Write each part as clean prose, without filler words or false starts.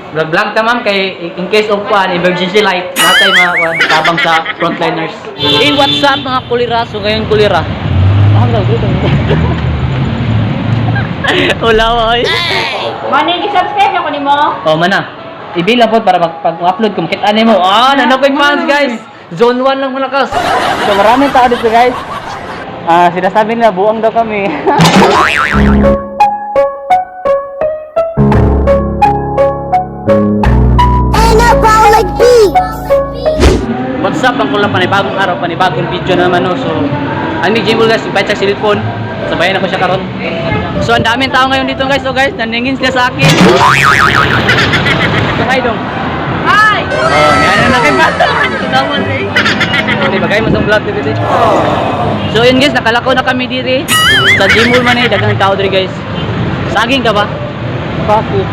Vlog ka ma'am kay in case of emergency light, natay mga tabang sa frontliners. Hey, what's up mga kulira? So ngayon kulira. Hanggang dito. Wala oy. Mani gi-subscribe ako nimo. Oh, mana. I-bill lang po para pag-upload ko makita nimo. Nanokay fans guys. Zone 1 lang malakas. So maraming tao dito guys. Sinasabi nila buang daw kami. What's up? Ang kulang panibagong araw, panibagong video na naman no. So, ang may Jimble guys, invite sa cellphone. Sabayan ako siya karon. So, ang daming tao ngayon dito guys. So guys, naningin sila sa akin. So, hi dong. Hi. Oh, yan na kay Bata. Naman eh. Di bagay mo sa vlog dito. So, yun guys, nakalakaw na kami dito. Sa Jimble man eh, dagang tao dito guys. Saging ka ba? Bakit?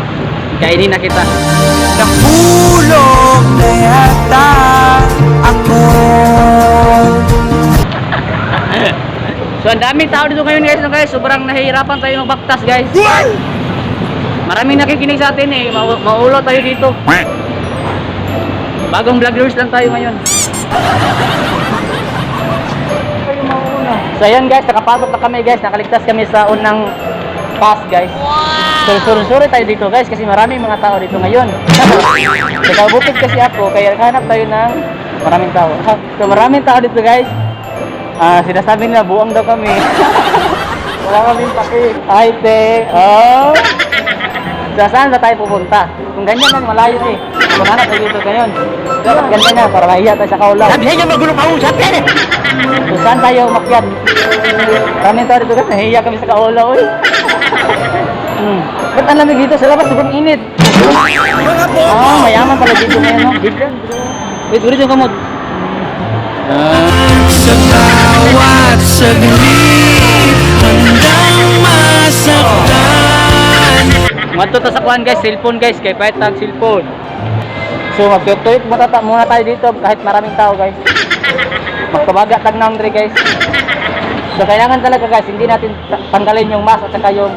Kainin na kita. Nahulog na yata ako. So ang daming tao dito ngayon guys, no, guys. Sobrang nahihirapan tayo magbaktas guys. Maraming nakikinig sa atin eh. Maulo tayo dito. Bagong vloggers lang tayo ngayon. So ayan guys, nakapasok na kami guys. Nakaligtas kami sa unang pass guys. So sorry tayo dito guys kasi maraming mga tao dito ngayon. Nagkabukid kasi ako kaya hanap tayo ng maraming tao. So maraming tao dito guys. Sinasabi nila buang daw kami. Wala kaming paki. Ay te. Oh. So saan ba tayo pupunta? Kung ganyan lang malayo eh. Kung hanap tayo dito ngayon. So ganyan na para mahiya tayo sa kaulaw. Sabi niya magulo pa usap yan eh. So saan tayo umakyat? Maraming tao dito guys. Nahiya kami sa kaulaw eh. Ba't ang lamig dito? Sa labas, sobrang init. Mayaman pala dito ngayon, no? Wait, ulit yung kamot. Sa bawat saglit handang masaktan. Mato ta sa kuhan guys, cellphone guys, kay pahit tag cellphone. So magtuyok muna tayo dito kahit maraming tao guys. Magkabaga tag number guys. So kailangan talaga guys, hindi natin tanggalin yung mask at saka yung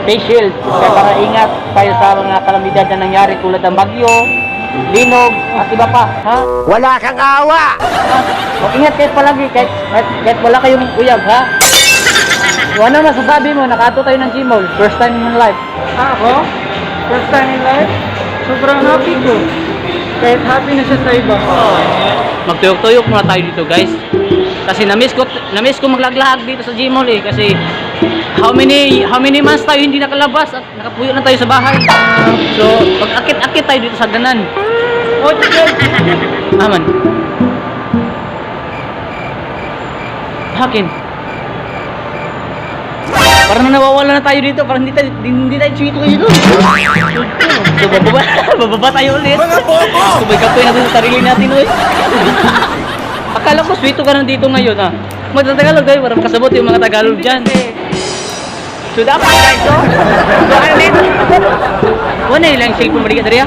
face shield. Kaya para ingat tayo sa mga kalamidad na nangyari tulad ng bagyo, linog, at iba pa. Ha? Wala kang awa. Mag-ingat kayo palagi kahit wala kayong uyag ha. So ano masasabi mo? Nakato tayo ng Gmall. First time in life. Ako? First time in life? Sobrang happy ko. Kahit happy na siya sa iba. Magtuyok-tuyok muna tayo dito guys. Kasi na-miss ko maglaglahag dito sa Gmall eh. Kasi how many months tayo hindi nakalabas at nakapuyo na tayo sa bahay. So pag-akit-akit tayo dito sa ganan. O, chicken! Aman. Hakin. Parang nawawala na tayo dito. Parang hindi tayo chito dito. So bababa tayo ulit. Mga bobo! Kumay-kapoy natin sa sarili natin ulit. Akala ko sweeto ka nandito ngayon ha. Magtatagalog tayo para makasabot yung mga Tagalog dyan. So dapat guys, so ano dito? Wala ilang cellphone mo dito, Daria?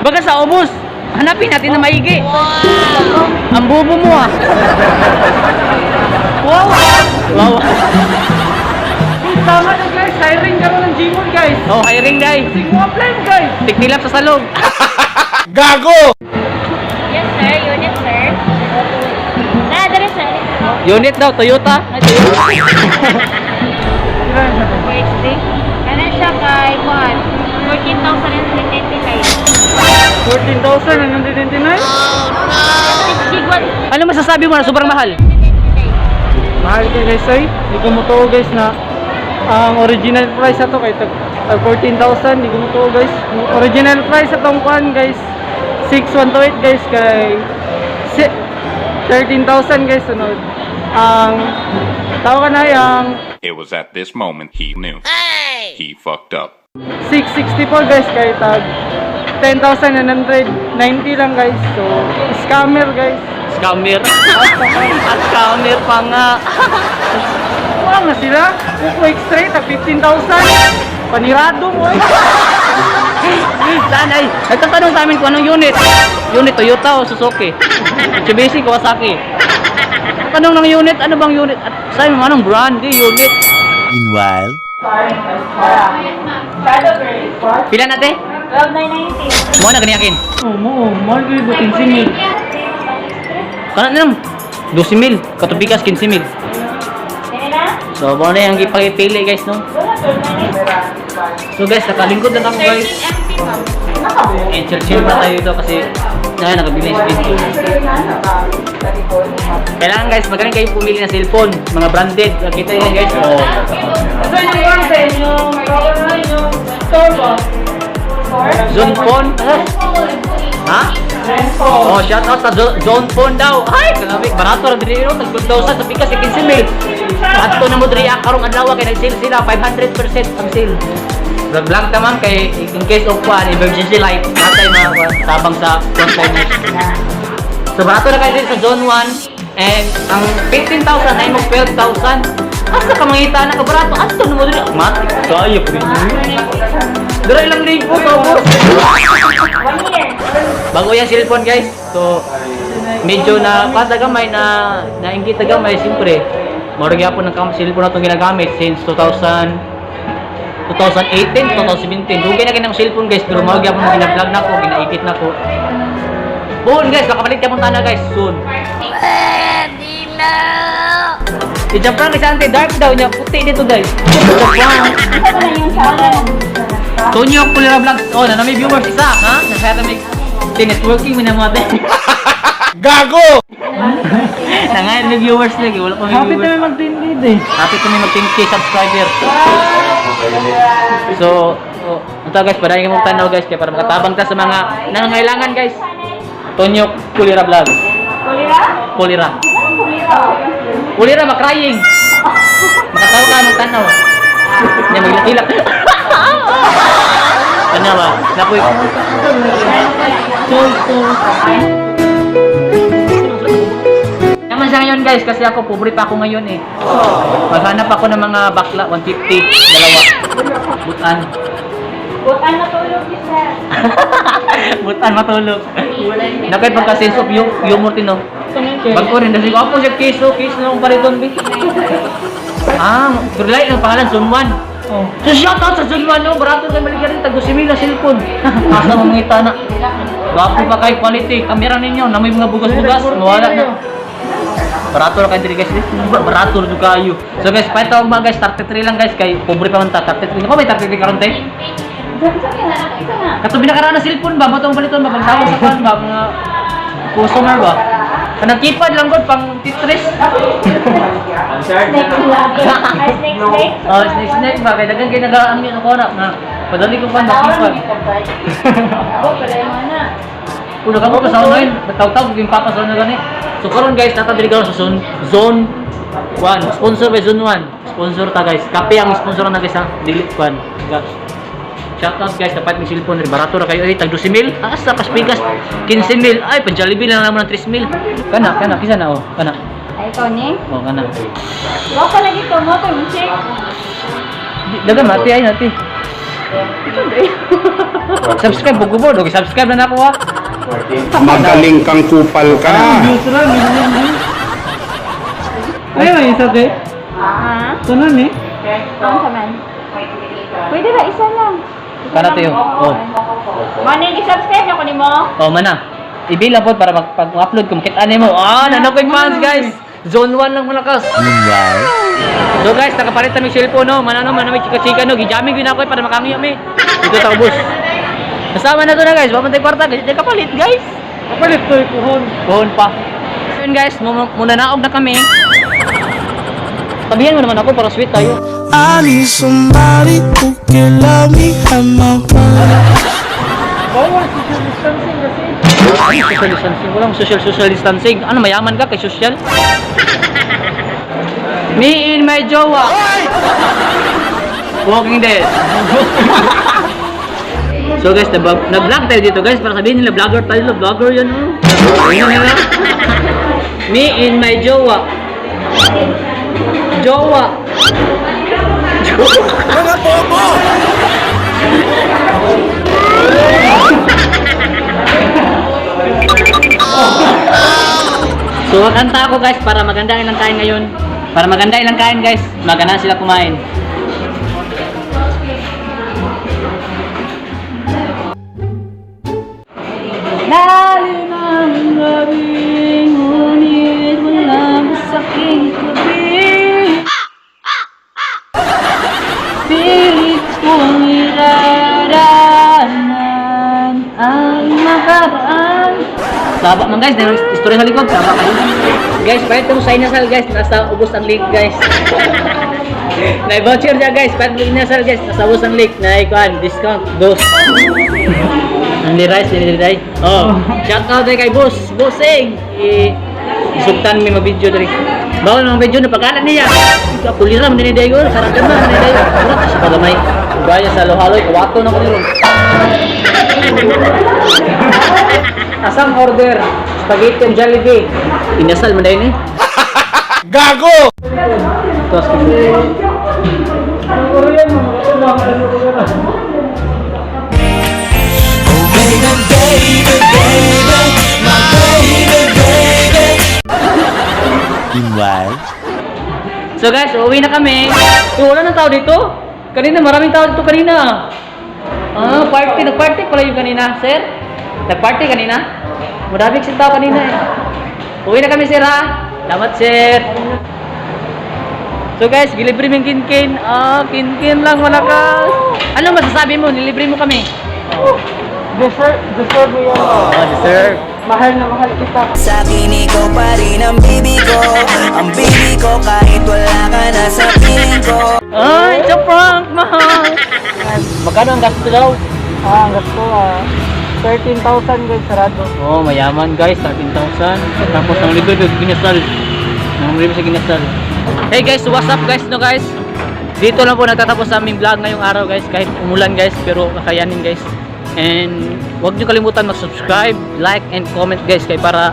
Baga sa ubos. Hanapin natin na maigi. Ang bobo mo ah. Wow. Tama na guys, hiring ka na ng Gmall guys. Oh, hiring guys. Sige mo apply guys. Tiknilap sa salog. Gago! Yes sir, unit sir. Dere sir. Unit daw, Toyota. Ay, Toyota. PhD. Kanan siya kay Juan. 14,999? Ano masasabi mo na sobrang mahal? Mahal ka guys ay. Hindi ko mo to guys na ang original price ato kay 14,000. Hindi ko mo to guys. Original price atong kuan guys. 6,128 guys kay 13,000 guys sunod. Ang tao ka na yung It was at this moment he knew. He fucked up. 664 guys kay tag 10,990 lang guys. So scammer guys. Scammer. At scammer pa nga. Wow na sila. Quick straight tag 15,000. Panirado mo eh. Saan ay? Nagtatanong sa amin kung anong unit. Unit Toyota o Suzuki. Mitsubishi, Kawasaki. Tanong ng unit, ano bang unit? At sabi mo, anong brand? Di unit. Meanwhile, Pila natin? 12,990. Mo na ganiyakin. Oh, mo, mahal kayo ba 15,000? Kana nam. 12,000, katubigas 15,000. Kaya na? So, mo na yung ipagpili guys, no? So guys, nakalingkod lang ako guys. 13 MP, ma'am. Chill na tayo dito kasi nakabili yung speed. Kailangan guys, magaling kayo pumili ng cellphone, mga branded. Kita nyo guys. Oh. Ito yung branded, yung store ba? Zone phone. Ha? Oh, shout out sa Zone phone daw. Ay, kalabik. Barato rin dito. Tag 2,000 sa pikas, 15,000. At ito na mo diri karong adlaw kay nag-sale sila 500% ang sale. Vlog naman kay in case of one emergency light, natay mga tabang sa containers. So barato na kayo dito sa Zone 1 and ang 15,000 ay mo 12,000. Asa ka mangita na kabarato? Ato na mo diri. Matik kayo po. Dira ilang libo to, boss. 1 year. Bago yung cellphone guys. So medyo na patagamay na nainggit tagamay siyempre. Moro gyapon ng cellphone na itong ginagamit since 2018, 2017. Dugay na kinang cellphone guys, pero moro gyapon na gina-vlog na ko, ginaikit na ko. Boon guys, makapalit ka mong tana guys, soon. I-jump lang kasi ante, dark daw niya, puti dito guys. Jump lang. Ito na yung challenge. Tonyo Kulira Vlog. Oh, na may viewers isa, ha? Nakaya may networking mo na mga tayo. Gago! Na ngayon may viewers lagi, wala pa may Happy viewers. tayo mag-10K eh. Happy kami mag 10k subscriber. So, ito guys, padayin mong tanaw guys, kaya para makatabang ta sa mga nangangailangan guys. Tonyo Kulira Vlog. Kulira? Kulira. Kulira. Kulira, makrying. Makatawa ka ng tanaw. Hindi, maglakilak. Ano ba? Napoy. Naman sa ngayon guys, kasi ako, pobre pa ako ngayon eh. Maghanap ako ng mga bakla, 150, dalawa. Butan. Butan matulog ni sir. Butan matulog. Nakay pagka-sense of humor tino. Bago rin, dahil ko siya keso na akong pariton bi. Ah, pero lahat ng pangalan, Zone 1. Oh. So shoutout sa Zone 1, no? Barato kayo maligyan rin, tag-2,000 na cellphone. Asa mong ngita na. Gwapo pa kayo, quality. Kamera ninyo, na may mga bugas-bugas, mawala na. Barato na kayo diri guys, barato na kayo. So guys, paitawag mga guys, 33 lang guys, kay pobre pa man ta, 33. Ako may 33 karon tay. Katubi na karana na cellphone ba, batong baliton ba, pagsawag sa pan ba, mga customer ba? Kanang keypad lang god pang Tetris. Snake lang. Ay, snake. Oh, snake ba, kay dagang ginagaan mi ako na padali ko pa na keypad. Ako, pala yung mana. Ulo ka mo pa sa online, bataw-taw yung papasaw na gani. So karon guys, tatadiri ka sa Zone 1, sponsor by Zone 1. Sponsor ta guys. Kape ang sponsor na guys ha. Delete 1. Shoutout guys, dapat may cellphone rin. Barato na kayo ay tag 12,000. Asa kas pikas 15,000. Ay, pa Jollibee lang naman ng 3,000. Kana kisa na oh. Kana. Ay, ikaw ni? Oh, kana. Wala ka lagi ito mo, ito yung check. Daga mati ay nati. Subscribe bugo bo, dogi subscribe na nako ha. Magaling kang kupal ka. Yusra, minum. Ayun, isa te. Ah? Tanan eh. Saan sa man? Pwede ba, isa lang. Kana tayo. Oh. Maning i-subscribe ako ni mo. Oh, mana. Ibila po para pag-upload ko makita mo. Ah, nanokay fans guys. Zone 1 lang malakas. So guys, nakapalit na may cellphone no. Manano man may chika-chika no. Gijaming gyud ako para makangiyo mi. Dito ta ubos. Kasama na to na guys. Babantay kwarta kasi kapalit guys. Kapalit to kuhon. Kuhon pa. So yun guys, muna naog na kami. Tabihan mo naman ako para sweet tayo. I need somebody who can love me and my heart. Bawal social distancing kasi. Ay, social distancing. Walang social distancing. Ano, mayaman ka kay social? Me and my jowa. Walking Dead. So guys, nag-vlog tayo dito guys. Para sabihin nila, vlogger tayo. Vlogger yan. Oh. Ayun nila. Me and my jowa. Jowa. Mga bobo! So kanta ako guys para maganda ilang kain ngayon. Para maganda ilang kain guys, magana sila kumain. nakaraan. Taba man guys, dahil istorya sa likod, taba kayo. Guys, pahit kung sa inasal guys, nasa ubos ang link guys. Na-voucher niya guys, pahit kung inasal guys, nasa ubos ang link. Na-ikuan, discount, dos. Hindi rice, hindi rice. Oh, shout out kay boss, bossing. Isultan mi mabidyo diri. Bawal mga video na pagkalan niya. Kapuliran din day ko, sarap naman ni day. Sarap sa pagamay. Gaya sa lohaloy, kawato na ko nilo. Asang order, spaghetti and Jollibee. Inasal man dai ni. Gago! Tos ko. Oh baby, baby, baby, my baby, baby. Meanwhile, So guys, uuwi na kami. So, wala nang tao dito. Kanina, maraming tao dito kanina. Ah, party. Nag-party pala yung kanina, sir. Nag-party kanina. Maraming si tao kanina eh. Uwi na kami, sir ha. Salamat, sir. So guys, gilibre mo yung kinkin. Ah, kinkin lang, malakas. Ano masasabi mo? Nilibre mo kami. Deserve mo yan. Oh, deserve. Mahal na mahal kita. Sa akin ikaw pa rin ang baby ko. Ang baby ko kahit wala ka na sa piling ko. Ay, it's a prank, mahal. Magkano ang gasto daw? Ang gasto 13,000 guys, sarado. Oh, mayaman guys, 13,000. Tapos ang likod, ginasal. Ang libre sa ginasal. Hey guys, what's up guys, no guys? Dito lang po nagtatapos sa aming vlog ngayong araw guys. Kahit umulan guys, pero kakayanin guys. And huwag nyo kalimutan mag-subscribe, like, and comment guys. Kaya para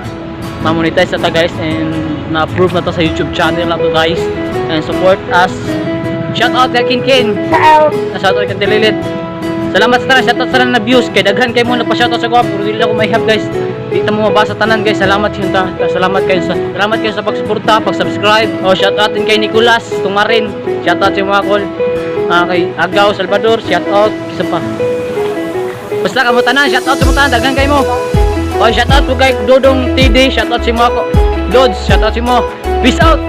ma-monetize na to guys. And na-approve na to sa YouTube channel na to guys. And support us. Shout out kay Kinkin. Shout out kay Tililit. Salamat sa tanan, shoutout sa tanan na views. Kay daghan kayo mo nagpa-shoutout sa ko, pero dili ako may help guys. Dito mo mabasa tanan guys. Salamat kayo sa pagsuporta, pag-subscribe. Oh, shoutout din kay Nicolas Tumarin. Shoutout sa mga call. Kay Agaw Salvador, shoutout isa pa. Basta kamo tanan, shoutout sa mga tanan, daghan kayo mo. Oh, shoutout po kay Dodong TD, shoutout sa mga ko. Lods, shoutout sa mo. Peace out.